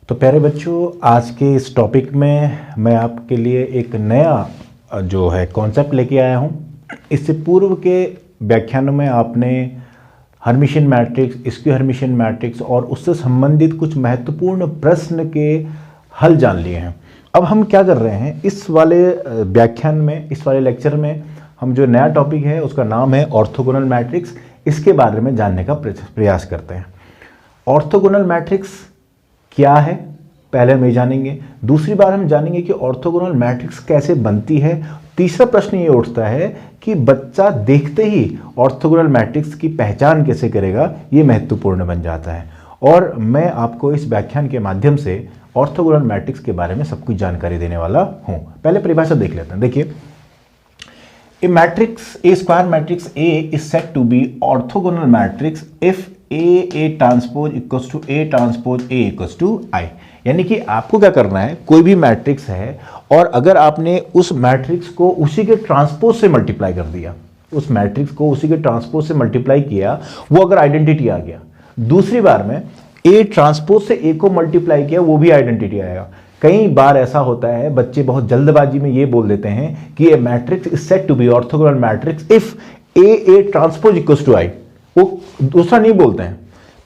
तो प्यारे बच्चों, आज के इस टॉपिक में मैं आपके लिए एक नया जो है कॉन्सेप्ट लेके आया हूँ। इससे पूर्व के व्याख्यानों में आपने Hermitian matrix, skew Hermitian matrix और उससे संबंधित कुछ महत्वपूर्ण प्रश्न के हल जान लिए हैं। अब हम क्या कर रहे हैं, इस वाले व्याख्यान में, इस वाले लेक्चर में हम जो नया टॉपिक है उसका नाम है ऑर्थोगोनल मैट्रिक्स। इसके बारे में जानने का प्रयास करते हैं। ऑर्थोगोनल मैट्रिक्स क्या है पहले हम ये जानेंगे। दूसरी बार हम जानेंगे कि ऑर्थोगोनल मैट्रिक्स कैसे बनती है। तीसरा प्रश्न ये उठता है कि बच्चा देखते ही ऑर्थोगोनल मैट्रिक्स की पहचान कैसे करेगा, ये महत्वपूर्ण बन जाता है। और मैं आपको इस व्याख्यान के माध्यम से ऑर्थोगोनल मैट्रिक्स के बारे में सब कुछ जानकारी देने वाला हूं। पहले परिभाषा देख लेते हैं। देखिए, a matrix, a square matrix A is said to be orthogonal matrix if A transpose equals to A transpose A equals to I। यानी कि आपको क्या करना है, कोई भी मैट्रिक्स है और अगर आपने उस मैट्रिक्स को उसी के ट्रांसपोज से मल्टीप्लाई कर दिया, उस मैट्रिक्स को उसी के ट्रांसपोज से मल्टीप्लाई किया, वो अगर आइडेंटिटी आ गया, दूसरी बार में A ट्रांसपोज से A को मल्टीप्लाई किया, वो भी आइडेंटिटी आएगा। कई बार ऐसा होता है, बच्चे बहुत जल्दबाजी में ये बोल देते हैं कि a matrix is said to be orthogonal matrix if A transpose equals to I. वो दूसरा नहीं बोलते हैं।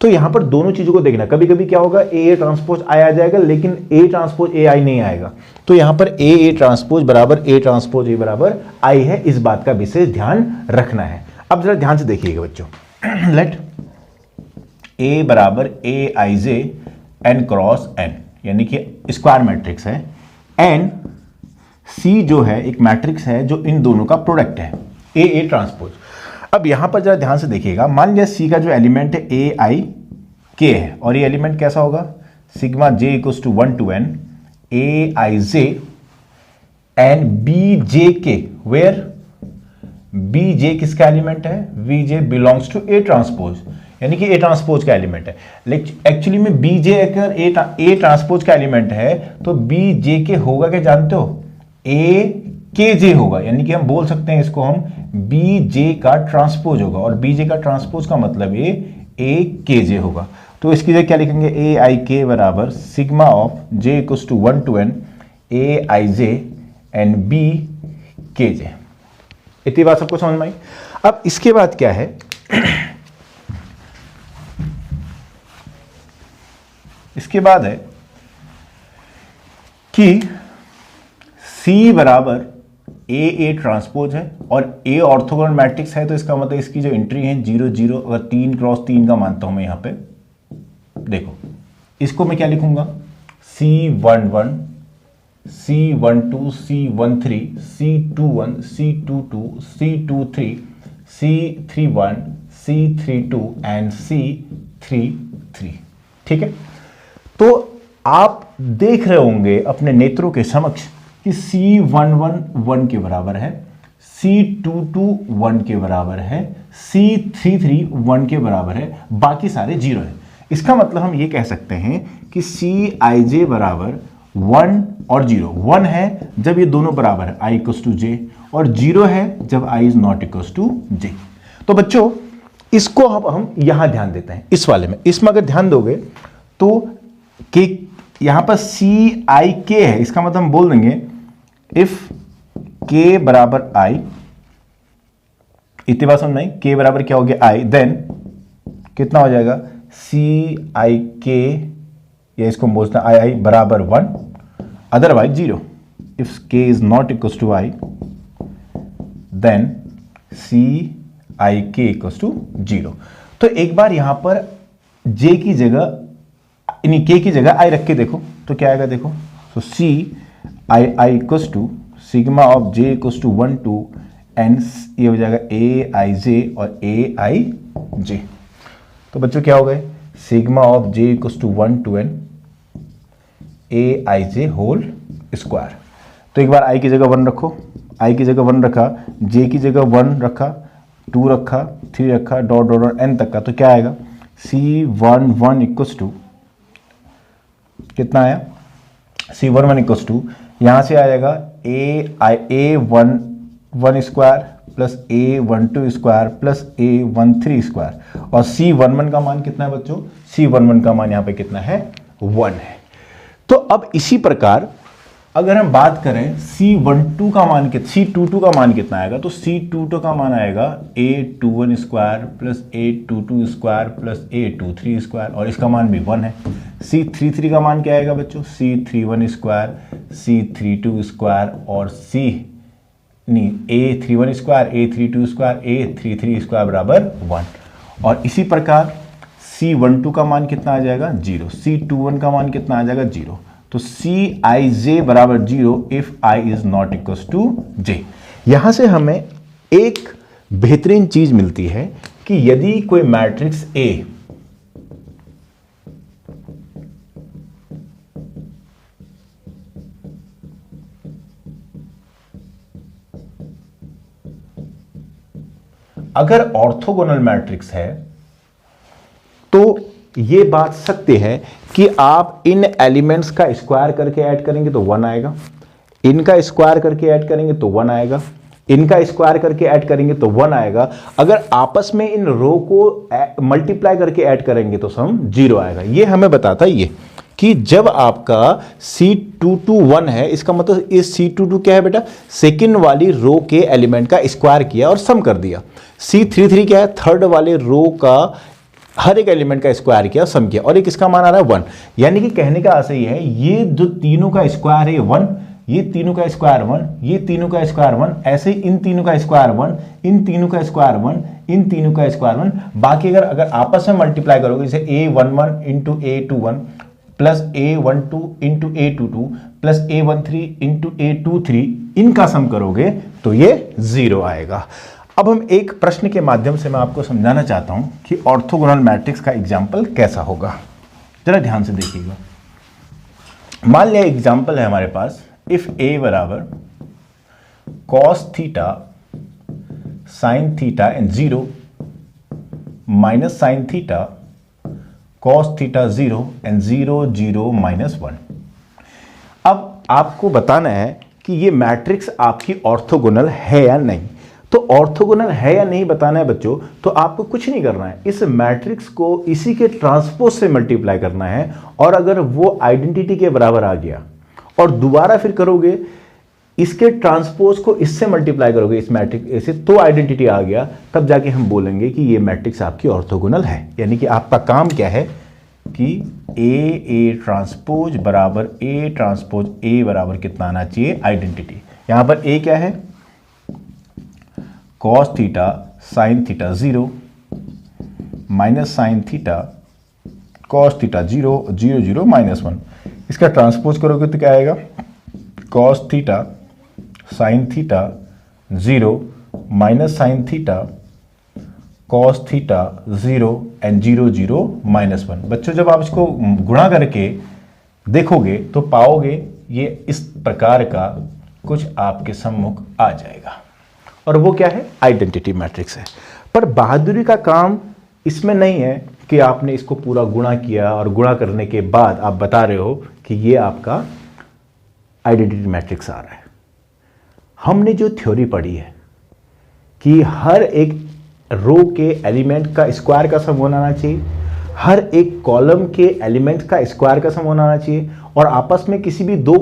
तो यहां पर दोनों चीजों को देखना। कभी कभी क्या होगा, ए ट्रांसपोज आई आ जाएगा लेकिन ए ट्रांसपोज ए आई नहीं आएगा। तो यहां पर ए ट्रांसपोज बराबर ए ट्रांसपोज ए बराबर आई है। इस बात का विशेष ध्यान रखना है। अब जरा ध्यान से देखिएगा बच्चों। लेट ए बराबर ए i J N cross N, यानी कि स्क्वायर मैट्रिक्स है। एन सी जो है एक मैट्रिक्स है जो इन दोनों का प्रोडक्ट है, ए ट्रांसपोज। अब यहां पर जरा ध्यान से देखिएगा। मान लिया सी का जो एलिमेंट है ए आई के है और ये एलिमेंट कैसा होगा, sigma j equals to 1 to n a i j and b j के, वेयर बी जे किसका एलिमेंट है, b j belongs to A transpose, यानी कि ए ट्रांसपोज का एलिमेंट है। लेकिन एक्चुअली में बी जे अगर ए ट्रांसपोज का एलिमेंट है तो बी जे के होगा क्या जानते हो, ए के जे होगा। यानी कि हम बोल सकते हैं इसको हम बी जे का ट्रांसपोज होगा और बी जे का ट्रांसपोज का मतलब ये ए के जे होगा। तो इसकी जगह क्या लिखेंगे, ए आई के बराबर sigma of j equals to 1 to n a i j and b k j. इतनी बात सबको समझ में आई। अब इसके बाद क्या है, इसके बाद है कि C बराबर ए ट्रांसपोज है और A ऑर्थोगोनल मैट्रिक्स है। तो इसका मतलब इसकी जो एंट्री है 0 0, अगर 3 क्रॉस 3 का मानता हूं मैं यहां पे, देखो इसको मैं क्या लिखूंगा, C11 C12 C13 C21 C22 C23 C31 C32 and C33। ठीक है। तो आप देख रहे होंगे अपने नेत्रों के समक्ष कि C11 1 के बराबर है, C22 1 के बराबर है, C33 1 के बराबर है, बाकी सारे 0 है। इसका मतलब हम ये कह सकते हैं कि Cij बराबर 1 और 0। 1 है जब ये दोनों बराबर है, i इक्वल्स टू जे, और 0 है जब i is not equals to j. तो बच्चों इसको हम यहां ध्यान देते हैं, इस वाले में। इसमें अगर ध्यान दोगे तो कि यहां पर सी आई के है, इसका मतलब हम बोल देंगे इफ के बराबर आई, इतनी बात समझ में, के बराबर क्या हो गया आई, देन कितना हो जाएगा सी आई के, या इसको बोलते हैं आई आई बराबर 1, otherwise 0। If k is not equals to i then c i k equals to 0। तो एक बार यहां पर जे की जगह, के की जगह आई रख के देखो तो क्या आएगा, देखो। तो c i equals to sigma of j equals to 1 to n, ये हो जाएगा ए आई जे और ए आई जे। तो बच्चों क्या हो गए, sigma of j equals to 1 to n a i j whole square. तो एक बार आई की जगह 1 रखो, आई की जगह 1 रखा, जे की जगह 1 रखा, 2 रखा, 3 रखा, डॉट डॉट डॉट n तक का। तो क्या आएगा, C11 इक्वल्स टू कितना आया, C11 इक्वल्स टू, यहां से आ जाएगा A1 square plus A12 square plus A13 square, और C11 का मान कितना है बच्चों, C11 का मान यहां पे कितना है, 1 है। तो अब इसी प्रकार अगर हम बात करें C12 का मान C22 का मान कितना आएगा, तो C22 का मान आएगा A21 square plus A22 square plus A23 square, और इसका मान भी 1 है। C33 का मान क्या आएगा बच्चों, C31 स्क्वायर, C32 स्क्वायर और A31 square, A32 square, A33 square बराबर 1। और इसी प्रकार C12 का मान कितना आ जाएगा, 0। C21 का मान कितना आ जाएगा, 0। तो Cij बराबर 0 if I is not equal to j। यहां से हमें एक बेहतरीन चीज मिलती है कि यदि कोई मैट्रिक्स A अगर ऑर्थोगोनल मैट्रिक्स है तो ये बात सत्य है कि आप इन एलिमेंट्स का स्क्वायर करके ऐड करेंगे तो 1 आएगा, इनका स्क्वायर करके ऐड करेंगे तो 1 आएगा, इनका स्क्वायर करके ऐड करेंगे तो 1 आएगा। अगर आपस में इन रो को मल्टीप्लाई करके ऐड करेंगे तो सम 0 आएगा। ये हमें बताता है ये कि जब आपका C22 1 है, इसका मतलब इस C22 क्या है बेटा, सेकंड वाली रो के एलिमेंट का स्क्वायर किया और सम कर दिया। C33 क्या है, थर्ड वाले रो का हर एक एलिमेंट का स्क्वायर किया, सम किया, और एक इसका मान आ रहा है 1। यानी कि कहने का आशय ये है, ये जो तीनों का स्क्वायर है 1, ये तीनों का स्क्वायर 1, ये तीनों का स्क्वायर 1, ऐसे इन तीनों का स्क्वायर 1, इन तीनों का स्क्वायर 1, इन तीनों का स्क्वायर 1। बाकी अगर आपस में मल्टीप्लाई करोगे, जैसे A11 into A21 plus A12 into A22 plus A13 into A23, इनका सम करोगे तो ये 0 आएगा। अब हम एक प्रश्न के माध्यम से मैं आपको समझाना चाहता हूं कि ऑर्थोगोनल मैट्रिक्स का एग्जाम्पल कैसा होगा। जरा ध्यान से देखिएगा। मान लिया एग्जाम्पल है हमारे पास, इफ A बराबर cos theta sine theta and 0 minus sine theta cos theta 0 and 0 0 minus 1। अब आपको बताना है कि ये मैट्रिक्स आपकी ऑर्थोगोनल है या नहीं। तो ऑर्थोगोनल है या नहीं बताना है बच्चों, तो आपको कुछ नहीं करना है, इस मैट्रिक्स को इसी के ट्रांसपोज से मल्टीप्लाई करना है, और अगर वो आइडेंटिटी के बराबर आ गया और दोबारा फिर करोगे इसके ट्रांसपोज को इससे मल्टीप्लाई करोगे, इस मैट्रिक्स से, तो आइडेंटिटी आ गया, तब जाके हम बोलेंगे कि ये मैट्रिक्स आपकी ऑर्थोगोनल है। यानी कि आपका काम क्या है कि A ट्रांसपोज बराबर A ट्रांसपोज A बराबर कितना आना चाहिए, आइडेंटिटी। यहां पर A क्या है, cos theta sine theta 0 minus sine theta cos theta 0 0 0 minus 1। इसका ट्रांसपोज करोगे तो क्या आएगा, cos theta sine theta 0 minus sine theta cos theta 0 and 0 0 minus 1। बच्चों जब आप इसको गुणा करके देखोगे तो पाओगे ये इस प्रकार का कुछ आपके सम्मुख आ जाएगा, और वो क्या है, आइडेंटिटी मैट्रिक्स है। पर बहादुरी का काम इसमें नहीं है कि आपने इसको पूरा गुणा किया और गुणा करने के बाद आप बता रहे हो कि ये आपका आइडेंटिटी मैट्रिक्स आ रहा है। हमने जो थ्योरी पढ़ी है कि हर एक रो के एलिमेंट का स्क्वायर का सम होना चाहिए, हर एक कॉलम के एलिमेंट का स्क्वायर का सम होना चाहिए, और आपस में किसी भी दो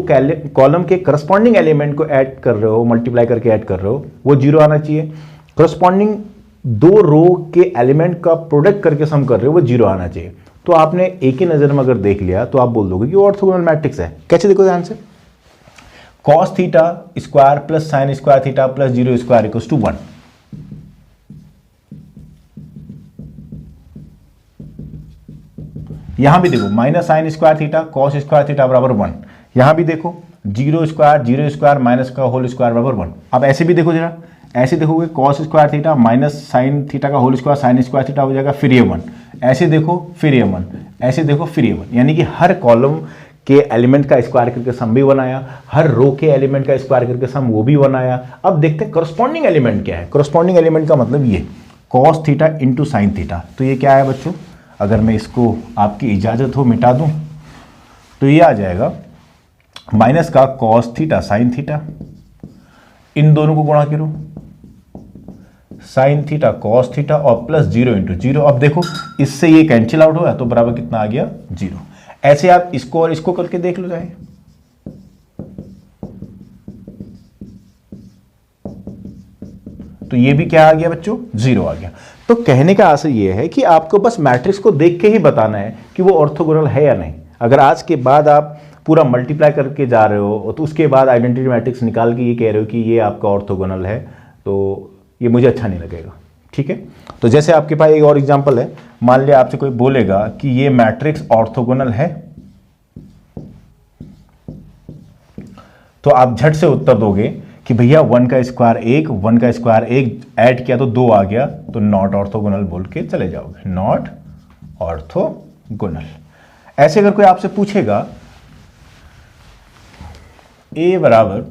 कॉलम के करस्पॉन्डिंग एलिमेंट को ऐड कर रहे हो, मल्टीप्लाई करके ऐड कर रहे हो, वो 0 आना चाहिए। करस्पॉन्डिंग दो रो के एलिमेंट का प्रोडक्ट करके सम कर रहे हो, वो 0 आना चाहिए। तो आपने एक ही नजर में अगर देख लिया तो आप बोल दोगे कि ऑर्थोगोनल मैट्रिक्स है। कैसे देखो ध्यान से, cos theta square plus sine square theta plus 0 square equals to 1। यहां भी देखो minus sine square theta cos square theta बराबर 1। यहां भी देखो 0 स्क्वायर माइनस का होल स्क्वायर बराबर 1। अब ऐसे भी देखो, जरा ऐसे देखोगे cos square theta minus sine theta का whole square sine square theta हो जाएगा, फिर ये 1। ऐसे देखो फिर ये 1, ऐसे देखो फिर ये 1। यानी कि हर कॉलम के एलिमेंट का स्क्वायर करके सम भी बनाया, हर रो के एलिमेंट का स्क्वायर करके सम वो भी बनाया। अब देखते हैं करस्पॉन्डिंग एलिमेंट क्या है। करस्पॉन्डिंग एलिमेंट का मतलब ये cos theta into sine theta. तो ये क्या है बच्चों, अगर मैं इसको आपकी इजाजत हो मिटा दूं तो ये आ जाएगा माइनस का कॉस थीटा साइन थीटा, इन दोनों को गुणा करो, साइन थीटा कॉस थीटा और प्लस 0 इंटू 0। अब देखो इससे ये कैंसिल आउट हुआ तो बराबर कितना आ गया, 0। ऐसे आप इसको और इसको करके देख लो जाए, तो ये भी क्या आ गया बच्चों, 0 आ गया। तो कहने का आशय ये है कि आपको बस मैट्रिक्स को देख के ही बताना है कि वो ऑर्थोगोनल है या नहीं। अगर आज के बाद आप पूरा मल्टीप्लाई करके जा रहे हो तो उसके बाद आइडेंटिटी मैट्रिक्स निकाल के ये कह रहे हो कि ये आपका ऑर्थोगोनल है, तो ये मुझे अच्छा नहीं लगेगा। ठीक है, तो जैसे आपके पास एक और एग्जांपल है, मान लिया आपसे कोई बोलेगा कि ये मैट्रिक्स ऑर्थोगोनल है, तो आप झट से उत्तर दोगे कि भैया 1 का स्क्वायर 1, 1 का स्क्वायर 1 ऐड किया तो 2 आ गया, तो नॉट ऑर्थोगोनल बोल के चले जाओगे, नॉट ऑर्थोगोनल। ऐसे अगर कोई आपसे पूछेगा a बराबर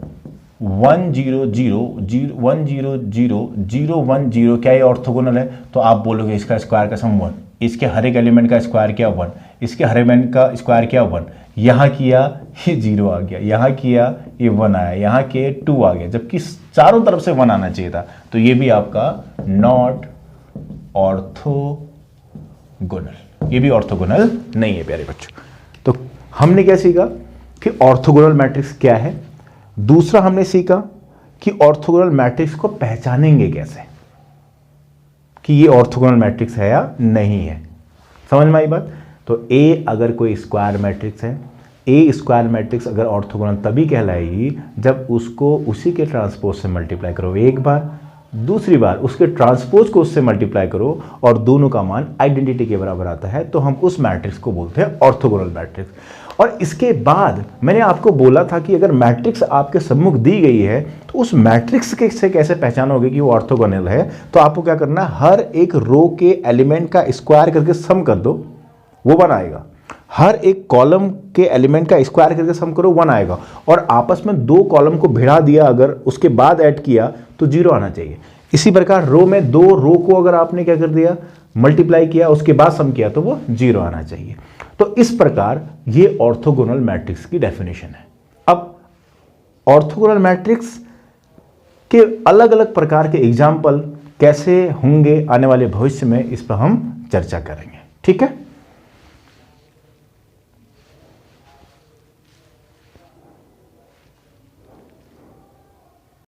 1 0 0 0 1 0 0 0 1 0 क्या ये ऑर्थोगोनल है, तो आप बोलोगे इसका स्क्वायर का सम 1, इसके हर एक एलिमेंट का स्क्वायर क्या 1, इसके हर एलिमेंट का स्क्वायर क्या 1, यहाँ किया ये 0 आ गया, यहाँ किया ये 1 आया, यहाँ के 2 आ गया, जबकि चारों तरफ से 1 आना चाहिए था, तो ये भी आपका नॉट ऑर्थोगोनल, ये भी ऑर्थोगोनल नहीं है प्यारे बच्चों। तो हमने क्या सीखा कि ऑर्थोगोनल मैट्रिक्स क्या है, दूसरा हमने सीखा कि ऑर्थोगोनल मैट्रिक्स को पहचानेंगे कैसे, कि ये ऑर्थोगोनल मैट्रिक्स है या नहीं है। समझ में आई बात। तो ए अगर कोई स्क्वायर मैट्रिक्स है, ए स्क्वायर मैट्रिक्स अगर ऑर्थोगोनल तभी कहलाएगी जब उसको उसी के ट्रांसपोज से मल्टीप्लाई करो एक बार, दूसरी बार उसके ट्रांसपोज को उससे मल्टीप्लाई करो और दोनों का मान आइडेंटिटी के बराबर आता है, तो हम उस मैट्रिक्स को बोलते हैं ऑर्थोगोनल मैट्रिक्स। और इसके बाद मैंने आपको बोला था कि अगर मैट्रिक्स आपके सम्मुख दी गई है तो उस मैट्रिक्स के से कैसे पहचानोगे कि वो ऑर्थोगोनल है, तो आपको क्या करना है, हर एक रो के एलिमेंट का स्क्वायर करके सम कर दो, वो 1 आएगा। हर एक कॉलम के एलिमेंट का स्क्वायर करके सम करो, 1 आएगा। और आपस में 2 कॉलम को भिड़ा दिया अगर, उसके बाद ऐड किया तो 0 आना चाहिए। इसी प्रकार रो में 2 रो को अगर आपने क्या कर दिया, मल्टीप्लाई किया, उसके बाद सम किया तो वो 0 आना चाहिए। तो इस प्रकार ये ऑर्थोगोनल मैट्रिक्स की डेफिनेशन है। अब ऑर्थोगोनल मैट्रिक्स के अलग अलग प्रकार के एग्जाम्पल कैसे होंगे आने वाले भविष्य में, इस पर हम चर्चा करेंगे। ठीक है।